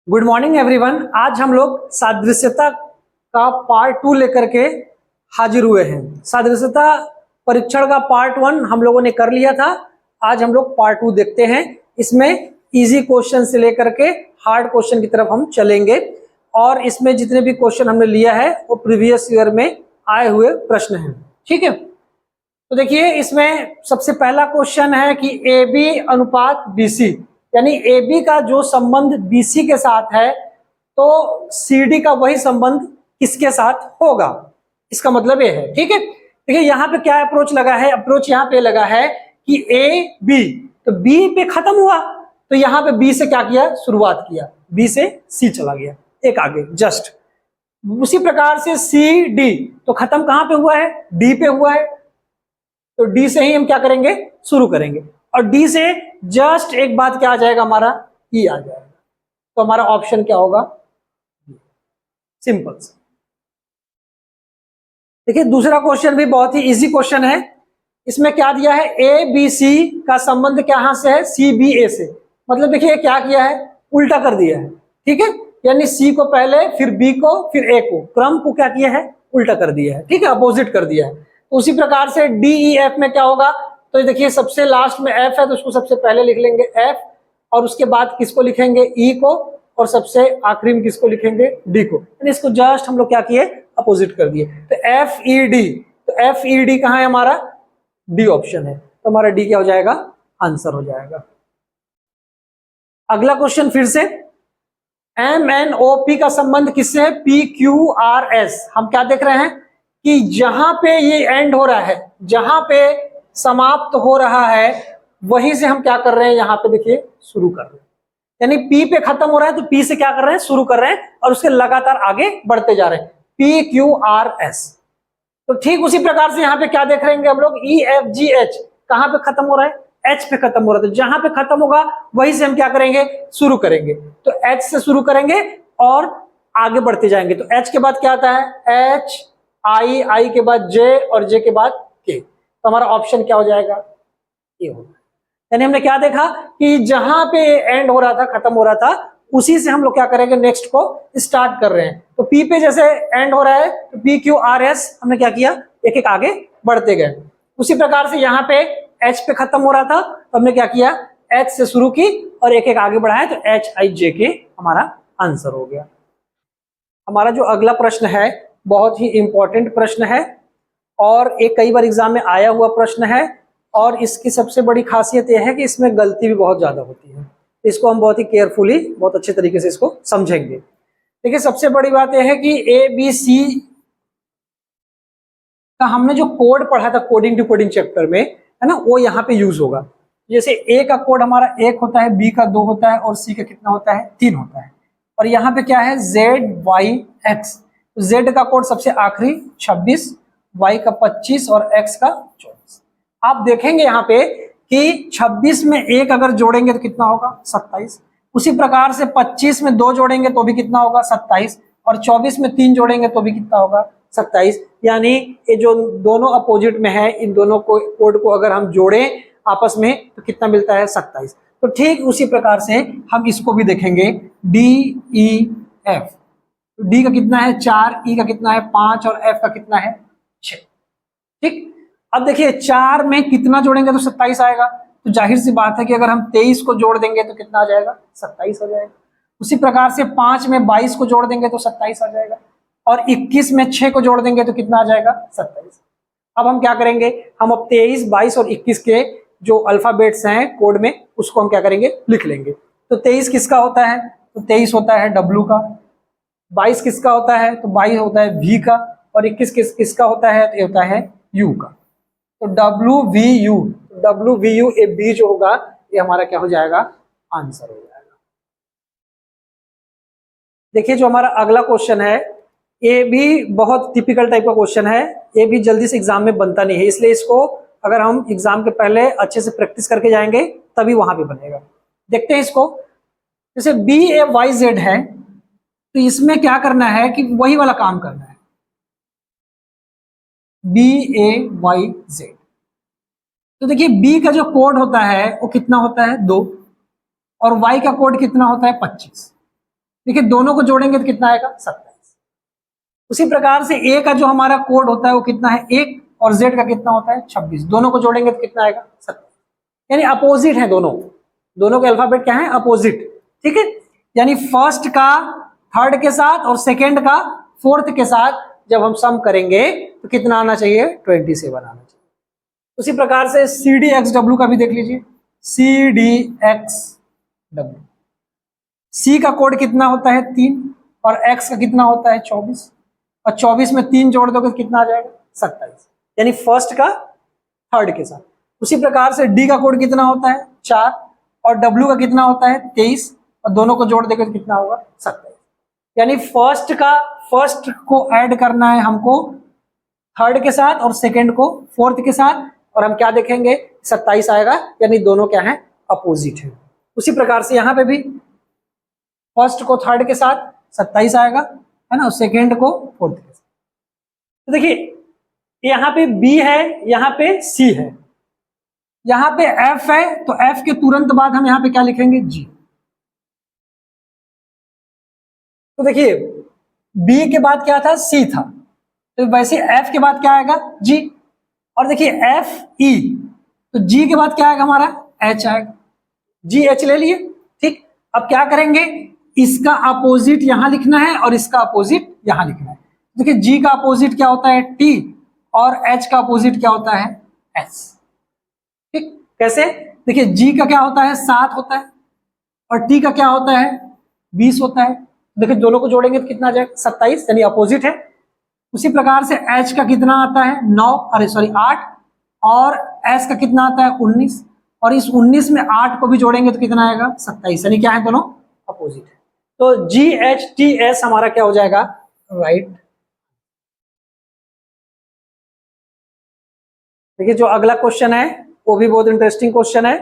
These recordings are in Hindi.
Good morning everyone. आज हम लोग सादृश्यता का पार्ट 2 लेकर के हाजिर हुए हैं। सादृश्यता परीक्षण का पार्ट 1 हम लोगों ने कर लिया था। आज हम लोग पार्ट 2 देखते हैं। इसमें इजी क्वेश्चन से लेकर के हार्ड क्वेश्चन की तरफ हम चलेंगे और इसमें जितने भी क्वेश्चन हमने लिया है वो प्रीवियस ईयर में आए हुए प्रश्न हैं। ठीक है, तो देखिए इसमें सबसे पहला क्वेश्चन है कि ए बी अनुपात बी सी, यानी ए बी का जो संबंध बी सी के साथ है तो सी डी का वही संबंध किसके साथ होगा, इसका मतलब ये है। ठीक है, देखिए यहाँ पे क्या अप्रोच लगा है, अप्रोच यहाँ पे लगा है कि ए बी, तो बी पे खत्म हुआ तो यहाँ पे बी से क्या किया, शुरुआत किया, बी से सी चला गया एक आगे जस्ट। उसी प्रकार से सी डी, तो खत्म कहाँ पे हुआ है, डी पे हुआ है, तो डी से ही हम क्या करेंगे, शुरू करेंगे और डी से जस्ट एक बात क्या आ जाएगा, हमारा ई आ जाएगा। तो हमारा ऑप्शन क्या होगा, सिंपल। देखिए दूसरा क्वेश्चन भी बहुत ही इजी क्वेश्चन है। इसमें क्या दिया है, ए बी सी का संबंध कहां से है, सी बी ए से। मतलब देखिए क्या किया है, उल्टा कर दिया है। ठीक है, यानी सी को पहले, फिर बी को, फिर ए को, क्रम को क्या किया है, उल्टा कर दिया है। ठीक है, अपोजिट कर दिया है। तो उसी प्रकार से डी ई एफ में क्या होगा, तो देखिए सबसे लास्ट में एफ है तो उसको सबसे पहले लिख लेंगे एफ, और उसके बाद किसको लिखेंगे, ई को, और सबसे आखिरी में किसको लिखेंगे, डी को। यानी इसको जस्ट हम लोग क्या किए, अपोजिट कर दिए। तो एफ ई डी, तो एफ ई डी कहां है, हमारा डी ऑप्शन है। तो हमारा डी क्या हो जाएगा, आंसर हो जाएगा। अगला क्वेश्चन फिर से, एम एन ओ पी का संबंध किससे है, पी क्यू आर एस। हम क्या देख रहे हैं कि जहां पे ये एंड हो रहा है, जहां पे समाप्त हो रहा है, वहीं से हम क्या कर रहे हैं, यहां पे देखिए शुरू कर रहे हैं। यानी पी पे खत्म हो रहा है तो पी से क्या कर रहे हैं, शुरू कर रहे हैं और उसके लगातार आगे बढ़ते जा रहे हैं, पी क्यू आर एस। तो ठीक उसी प्रकार से यहाँ पे क्या देख रहे हैं हम लोग, ई एफ जी एच कहां पे खत्म हो रहा है, एच पे खत्म हो रहा है। तो जहां पे खत्म होगा वहीं से हम क्या करेंगे, शुरू करेंगे। तो एच से शुरू करेंगे और आगे बढ़ते जाएंगे। तो एच के बाद क्या आता है, एच आई, आई के बाद जे, और जे के बाद के। तो हमारा ऑप्शन क्या हो जाएगा, ये होगा। यानी हमने क्या देखा कि जहां पे एंड हो रहा था, खत्म हो रहा था, उसी से हम लोग क्या करेंगे, नेक्स्ट को स्टार्ट कर रहे हैं। तो पी पे जैसे एंड हो रहा है तो पी क्यू आर एस हमने क्या किया, एक एक आगे बढ़ते गए। उसी प्रकार से यहाँ पे एच पे खत्म हो रहा था तो हमने क्या किया, एच से शुरू की और एक एक आगे बढ़ाया, तो एच आई जे के हमारा आंसर हो गया। हमारा जो अगला प्रश्न है बहुत ही इंपॉर्टेंट प्रश्न है और एक कई बार एग्जाम में आया हुआ प्रश्न है, और इसकी सबसे बड़ी खासियत यह है कि इसमें गलती भी बहुत ज्यादा होती है। इसको हम बहुत ही केयरफुली, बहुत अच्छे तरीके से इसको समझेंगे। देखिए सबसे बड़ी बात यह है कि ए बी सी का हमने जो कोड पढ़ा था कोडिंग डिकोडिंग चैप्टर में, है ना, वो यहाँ पे यूज होगा। जैसे ए का कोड हमारा 1 होता है, बी का 2 होता है और सी का कितना होता है, 3 होता है। और यहाँ पे क्या है, जेड वाई एक्स। जेड का कोड सबसे आखिरी 26, वाई का 25 और एक्स का 24। आप देखेंगे यहाँ पे कि 26 में 1 अगर जोड़ेंगे तो कितना होगा, 27। उसी प्रकार से 25 में 2 जोड़ेंगे तो भी कितना होगा, 27। और 24 में 3 जोड़ेंगे तो भी कितना होगा, 27। यानी ये जो दोनों अपोजिट में है, इन दोनों को कोड को अगर हम जोड़ें आपस में तो कितना मिलता है, 27। तो ठीक उसी प्रकार से हम इसको भी देखेंगे, डी ई एफ। डी का कितना है 4, ई का कितना है 5 और एफ का कितना है 6। ठीक, अब देखिए 4 में कितना जोड़ेंगे तो 27 आएगा। तो जाहिर सी बात है कि अगर हम 23 को जोड़ देंगे तो कितना आ जाएगा, 27 हो जाएगा। उसी प्रकार से 5 में 22 को जोड़ देंगे तो 27 आ जाएगा, और 21 में 6 को जोड़ देंगे तो कितना आ जाएगा, 27। अब हम क्या करेंगे, हम अब 23, 22 और 21 के जो अल्फाबेट्स हैं कोड में, उसको हम क्या करेंगे, लिख लेंगे। तो 23 किसका होता है, तो 23 होता है डब्ल्यू का। 22 किसका होता है, तो 22 होता है वी का। और 21 किसका होता है, तो ये होता है यू का। तो W V U, W V U A B जो होगा ये हमारा क्या हो जाएगा, आंसर हो जाएगा। देखिए जो हमारा अगला क्वेश्चन है, ये भी बहुत टिपिकल टाइप का क्वेश्चन है। ये भी जल्दी से एग्जाम में बनता नहीं है, इसलिए इसको अगर हम एग्जाम के पहले अच्छे से प्रैक्टिस करके जाएंगे तभी वहां पे बनेगा। देखते हैं इसको। जैसे बी ए वाई जेड है तो इसमें क्या करना है कि वही वाला काम करना है, बी ए वाई जेड। तो देखिए बी का जो कोड होता है वो कितना होता है, 2, और वाई का कोड कितना होता है, 25। देखिए दोनों को जोड़ेंगे तो कितना आएगा 27। उसी प्रकार से ए का जो हमारा कोड होता है वो कितना है 1 और जेड का कितना होता है 26, दोनों को जोड़ेंगे तो कितना आएगा 27, यानी अपोजिट है दोनों के अल्फाबेट क्या है अपोजिट। ठीक है, यानी फर्स्ट का थर्ड के साथ और सेकेंड का फोर्थ के साथ जब हम सम करेंगे तो कितना आना चाहिए 27 आना चाहिए। उसी प्रकार से सी डी एक्स डब्ल्यू का भी देख लीजिए, सी डी एक्स डब्ल्यू, सी का कोड कितना होता है 3 और एक्स का कितना होता है 24, और 24 में 3 जोड़ दोगे तो कितना आ जाएगा 27, यानी फर्स्ट का थर्ड के साथ। उसी प्रकार से डी का कोड कितना होता है 4 और डब्ल्यू का कितना होता है 23, और दोनों को जोड़ देंगे तो कितना होगा 27, यानी फर्स्ट को ऐड करना है हमको थर्ड के साथ और सेकेंड को फोर्थ के साथ, और हम क्या देखेंगे 27 आएगा, यानी दोनों क्या है अपोजिट है। उसी प्रकार से यहाँ पे भी फर्स्ट को थर्ड के साथ 27 आएगा, है ना, सेकेंड को फोर्थ के साथ। तो देखिए यहाँ पे बी है, यहाँ पे सी है, यहाँ पे एफ है, तो एफ के तुरंत बाद हम यहाँ पे क्या लिखेंगे जी। तो देखिए बी के बाद क्या था सी था, तो वैसे एफ के बाद क्या आएगा जी, और देखिए एफ ई, तो जी के बाद क्या आएगा हमारा एच आएगा, जी एच ले लिए। ठीक, अब क्या करेंगे इसका अपोजिट यहां लिखना है और इसका अपोजिट यहां लिखना है। देखिए जी का अपोजिट क्या होता है टी और एच का अपोजिट क्या होता है एस। ठीक, कैसे, देखिए जी का क्या होता है 7 होता है और टी का क्या होता है 20 होता है। देखिए दोनों को जोड़ेंगे तो कितना आ जाएगा 27, यानी अपोजिट है। उसी प्रकार से एच का कितना आता है 8 और एस का कितना आता है 19, और इस 19 में 8 को भी जोड़ेंगे तो कितना आएगा 27, यानी क्या है दोनों अपोजिट है। तो जी एच टी एस हमारा क्या हो जाएगा राइट। देखिए जो अगला क्वेश्चन है वो भी बहुत इंटरेस्टिंग क्वेश्चन है।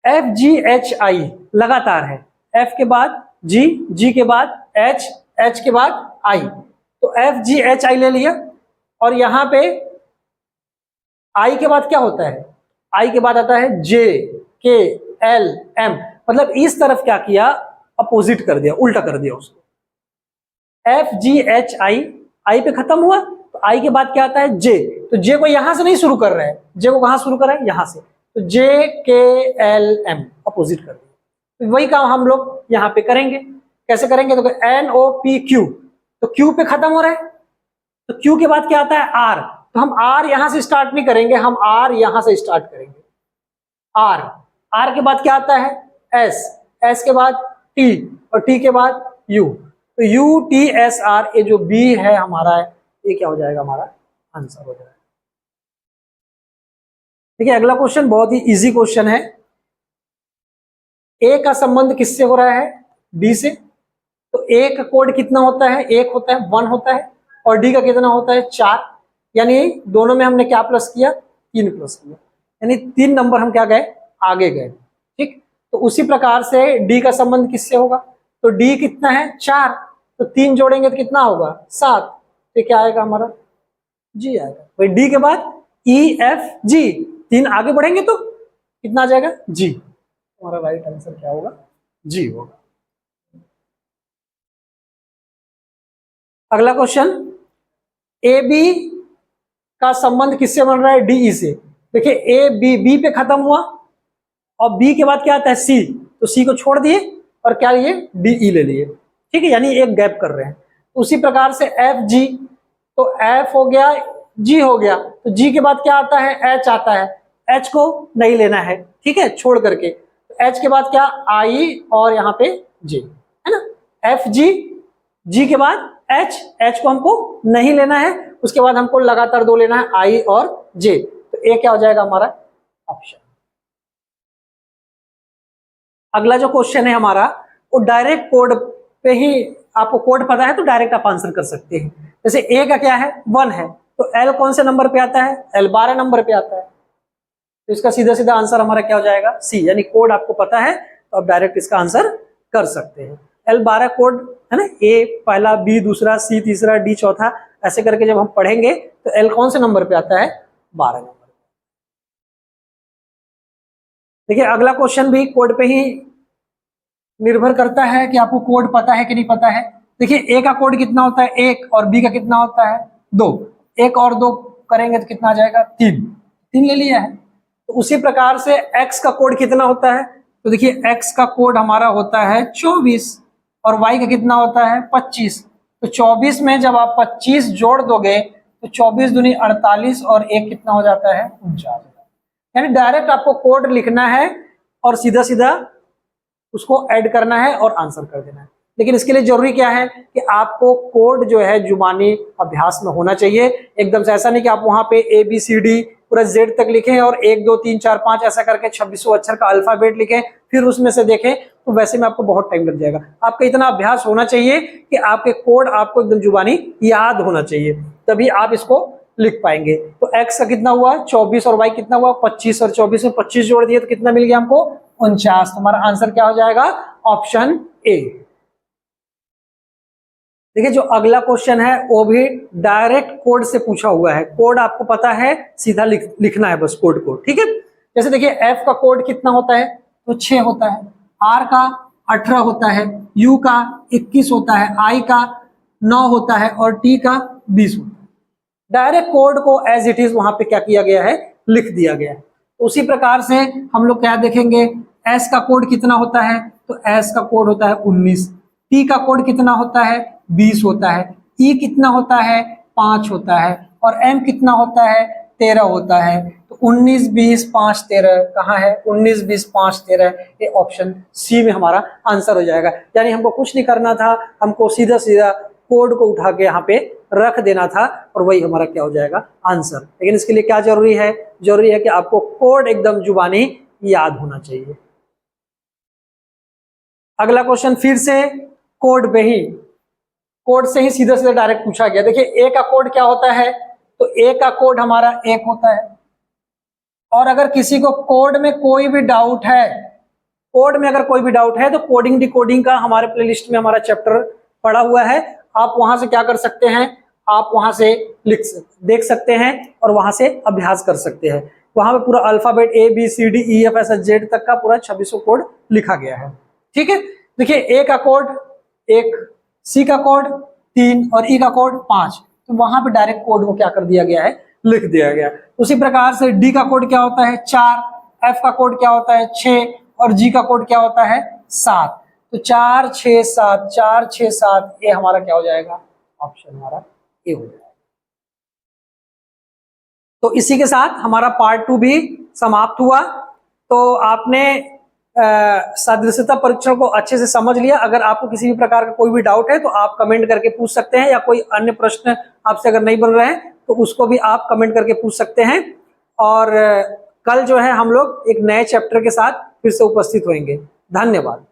एफ जी एच आई लगातार है, एफ के बाद जी, जी के बाद एच, एच के बाद आई, तो एफ जी एच आई ले लिया, और यहां पे आई के बाद क्या होता है, आई के बाद आता है जे के एल एम, मतलब इस तरफ क्या किया अपोजिट कर दिया, उल्टा कर दिया उसको। एफ जी एच आई, आई पे खत्म हुआ, तो आई के बाद क्या आता है जे, तो जे को यहां से नहीं शुरू कर रहे हैं, जे को कहां शुरू कर रहे हैं यहां से, तो जे के एल एम अपोजिट कर दिया। तो वही काम हम लोग यहां पे करेंगे। कैसे करेंगे, तो एन ओ पी क्यू, तो क्यू पे खत्म हो रहा है, तो क्यू के बाद क्या आता है आर, तो हम आर यहां से स्टार्ट नहीं करेंगे, हम आर यहां से स्टार्ट करेंगे। आर, आर के बाद क्या आता है एस, एस के बाद टी और टी के बाद यू, तो यू टी एस आर, ये जो बी है हमारा ये क्या हो जाएगा हमारा आंसर हो जाएगा। देखिए अगला क्वेश्चन बहुत ही इजी क्वेश्चन है। ए का संबंध किससे हो रहा है डी से, तो ए का कोड कितना होता है 1 होता है 1 होता है, और डी का कितना होता है 4, यानी दोनों में हमने क्या प्लस किया 3 प्लस किया, यानी 3 नंबर हम क्या गए आगे गए। ठीक, तो उसी प्रकार से डी का संबंध किससे होगा, तो डी कितना है 4, तो 3 जोड़ेंगे तो कितना होगा 7, तो क्या आएगा हमारा जी आएगा। भाई डी के बाद ई एफ जी, 3 आगे बढ़ेंगे तो कितना आ जाएगा जी, हमारा राइट आंसर क्या होगा जी होगा। अगला क्वेश्चन, ए बी का संबंध किससे बन रहा है डीई से। देखिए ए बी, बी पे खत्म हुआ और बी के बाद क्या आता है सी, तो सी को छोड़ दिए और क्या लिए डीई ले लिए। ठीक है, यानी एक गैप कर रहे हैं। उसी प्रकार से एफ जी, तो एफ हो गया जी हो गया, तो जी के बाद क्या आता है एच आता है, एच को नहीं लेना है, ठीक है, छोड़ करके। तो एच के बाद क्या आई और यहाँ पे जे, है ना, एफ जी, जी के बाद एच, एच को हमको नहीं लेना है, उसके बाद हमको लगातार 2 लेना है आई और जे, तो ए क्या हो जाएगा हमारा ऑप्शन। अगला जो क्वेश्चन है हमारा वो डायरेक्ट कोड पे ही, आपको कोड पता है तो डायरेक्ट आप आंसर कर सकते हैं। जैसे ए का क्या है 1 है, तो एल कौन से नंबर पे आता है एल 12 नंबर पे आता है, तो इसका सीधा सीधा आंसर हमारा क्या हो जाएगा सी, यानी कोड आपको पता है तो आप डायरेक्ट इसका आंसर कर सकते हैं। एल 12 कोड है ना, ए पहला, बी दूसरा, सी तीसरा, डी चौथा, ऐसे करके जब हम पढ़ेंगे तो एल कौन से नंबर पे आता है 12 नंबर। देखिए अगला क्वेश्चन भी कोड पे ही निर्भर करता है कि आपको कोड पता है कि नहीं पता है। देखिए ए का कोड कितना होता है 1 और बी का कितना होता है 2, 1 और 2 करेंगे तो कितना आ जाएगा 3, 3 ले लिया है। तो उसी प्रकार से x का कोड कितना होता है, तो देखिए x का कोड हमारा होता है 24 और y का कितना होता है 25। तो 24 में जब आप 25 जोड़ दोगे तो 24 दूनी 48 और 1 कितना हो जाता है 49। यानी डायरेक्ट आपको कोड लिखना है और सीधा सीधा उसको ऐड करना है और आंसर कर देना है। लेकिन इसके लिए जरूरी क्या है कि आपको कोड जो है जुबानी अभ्यास में होना चाहिए। एकदम से ऐसा नहीं कि आप वहां पे ABCD पूरा Z तक लिखें और 1 2 3 4 5 ऐसा करके 2600 अक्षर का अल्फाबेट लिखें फिर उसमें से देखें, तो वैसे में आपको बहुत टाइम लग जाएगा। आपका इतना अभ्यास होना चाहिए कि आपके कोड आपको एकदम जुबानी याद होना चाहिए, तभी आप इसको लिख पाएंगे। तो x का कितना हुआ 24 और y कितना हुआ 25 और 24 में 25 जोड़ दिए तो कितना मिल गया हमको 49। हमारा आंसर क्या हो जाएगा ऑप्शन ए। देखिए जो अगला क्वेश्चन है वो भी डायरेक्ट कोड से पूछा हुआ है। कोड आपको पता है, सीधा लिखना है बस कोड को, ठीक है। जैसे देखिए f का कोड कितना होता है तो 6 होता है, r का 18 होता है, u का 21 होता है, i का 9 होता है और t का 20 होता है। डायरेक्ट कोड को एज इट इज वहां पे क्या किया गया है लिख दिया गया है। तो उसी प्रकार से हम लोग क्या देखेंगे, s का कोड कितना होता है तो s का कोड होता है 19, t का कोड कितना होता है 20 होता है, e कितना होता है 5 होता है और m कितना होता है 13 होता है। तो 19 20 5 13 कहाँ है 19 20 5 13, ये ऑप्शन सी में हमारा आंसर हो जाएगा। यानी हमको कुछ नहीं करना था, हमको सीधा सीधा कोड को उठा के यहाँ पे रख देना था और वही हमारा क्या हो जाएगा आंसर। लेकिन इसके लिए क्या जरूरी है, जरूरी है कि आपको कोड एकदम जुबानी याद होना चाहिए। अगला क्वेश्चन फिर से कोड पे ही, कोड से ही सीधा सीधा डायरेक्ट पूछा गया। देखिए ए का कोड क्या होता है तो ए का कोड हमारा 1 होता है। और अगर किसी को कोड में कोई भी डाउट है, कोड में अगर कोई भी डाउट है तो कोडिंग डिकोडिंग का हमारे प्लेलिस्ट में हमारा चैप्टर पड़ा हुआ है, आप वहां से क्या कर सकते हैं, आप वहां से देख सकते हैं और वहां से अभ्यास कर सकते हैं। वहां पे पूरा अल्फाबेट ABCDEF ऐसा Z तक का पूरा 2600 कोड लिखा गया है, ठीक है। देखिए ए का कोड 1, C का कोड 3 और E का कोड 5, तो वहां पे डायरेक्ट कोड को क्या कर दिया गया है लिख दिया गया। उसी प्रकार से D का कोड क्या होता है 4, F का कोड क्या होता है 6 और G का कोड क्या होता है 7। तो 4 6 7 4 6 7 ये हमारा क्या हो जाएगा ऑप्शन हमारा ए हो जाएगा। तो इसी के साथ हमारा पार्ट 2 भी समाप्त हुआ। तो आपने सदृशता परीक्षण को अच्छे से समझ लिया। अगर आपको किसी भी प्रकार का कोई भी डाउट है तो आप कमेंट करके पूछ सकते हैं, या कोई अन्य प्रश्न आपसे अगर नहीं बन रहे हैं तो उसको भी आप कमेंट करके पूछ सकते हैं। और कल जो है हम लोग एक नए चैप्टर के साथ फिर से उपस्थित होंगे। धन्यवाद।